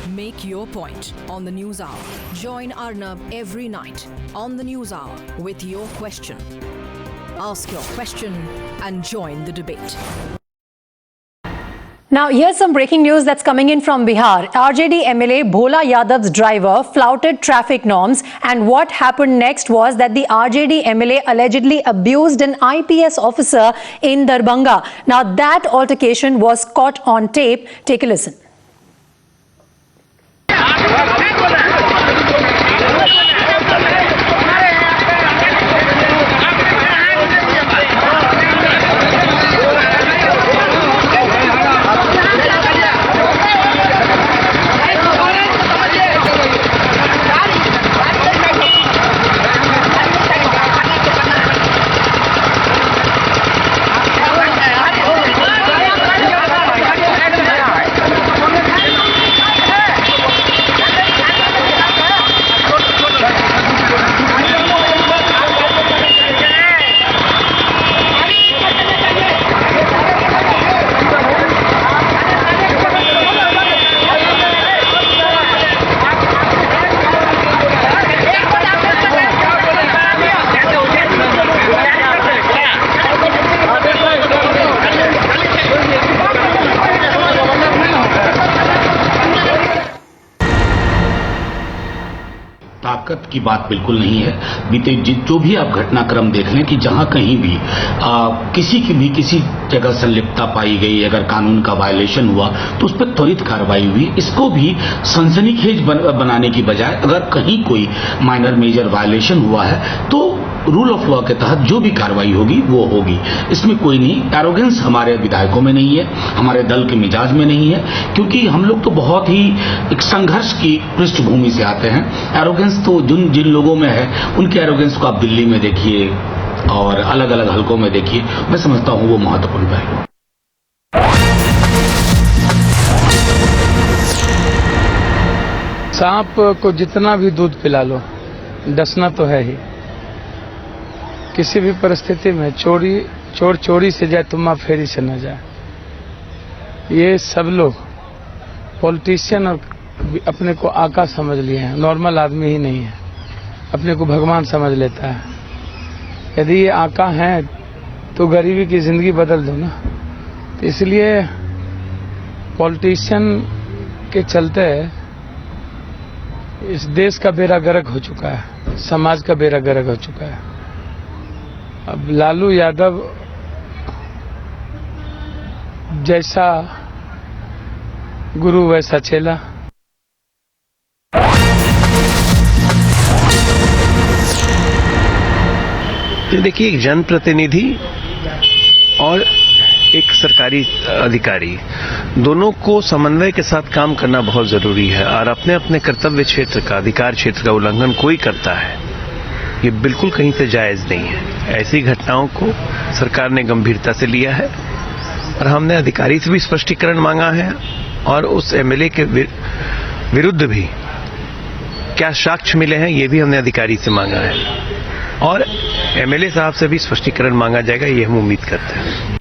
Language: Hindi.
Make your point on the News Hour. Join Arnab every night on the News Hour with your question. Ask your question and join the debate. Now, here's some breaking news that's coming in from Bihar. RJD MLA Bhola Yadav's driver flouted traffic norms, and what happened next was that the RJD MLA allegedly abused an IPS officer in Darbhanga. Now, that altercation was caught on tape. Take a listen. ताकत की बात बिल्कुल नहीं है। बीते जो भी आप घटनाक्रम देख लें कि जहां कहीं भी किसी जगह संलिप्तता पाई गई, अगर कानून का वायलेशन हुआ तो उस पर त्वरित कार्रवाई हुई। इसको भी सनसनीखेज बनाने की बजाय अगर कहीं कोई माइनर मेजर वायलेशन हुआ है तो रूल ऑफ लॉ के तहत जो भी कार्रवाई होगी वो होगी। इसमें कोई नहीं, एरोगेंस हमारे विधायकों में नहीं है, हमारे दल के मिजाज में नहीं है, क्योंकि हम लोग तो बहुत ही एक संघर्ष की पृष्ठभूमि से आते हैं। एरोगेंस तो जिन लोगों में है उनके एरोगेंस को आप दिल्ली में देखिए और अलग अलग हलकों में देखिए, मैं समझता हूं वो महत्वपूर्ण पहलू। सांप को जितना भी दूध पिला लो डसना तो है ही। किसी भी परिस्थिति में चोर चोरी से जाए, तुम्मा फेरी से न जाए। ये सब लोग पॉलिटिशियन और अपने को आका समझ लिए हैं, नॉर्मल आदमी ही नहीं है, अपने को भगवान समझ लेता है। यदि ये आका हैं तो गरीबी की जिंदगी बदल दो ना। तो इसलिए पॉलिटिशियन के चलते इस देश का बेड़ा गर्क हो चुका है, समाज का बेड़ा गर्क हो चुका है। अब लालू यादव जैसा गुरु वैसा चेला। देखिए, एक जनप्रतिनिधि और एक सरकारी अधिकारी दोनों को समन्वय के साथ काम करना बहुत जरूरी है। और अपने अपने कर्तव्य क्षेत्र का, अधिकार क्षेत्र का उल्लंघन कोई करता है, ये बिल्कुल कहीं से जायज नहीं है। ऐसी घटनाओं को सरकार ने गंभीरता से लिया है और हमने अधिकारी से भी स्पष्टीकरण मांगा है और उस एमएलए के विरुद्ध भी क्या साक्ष्य मिले हैं ये भी हमने अधिकारी से मांगा है और एमएलए साहब से भी स्पष्टीकरण मांगा जाएगा, ये हम उम्मीद करते हैं।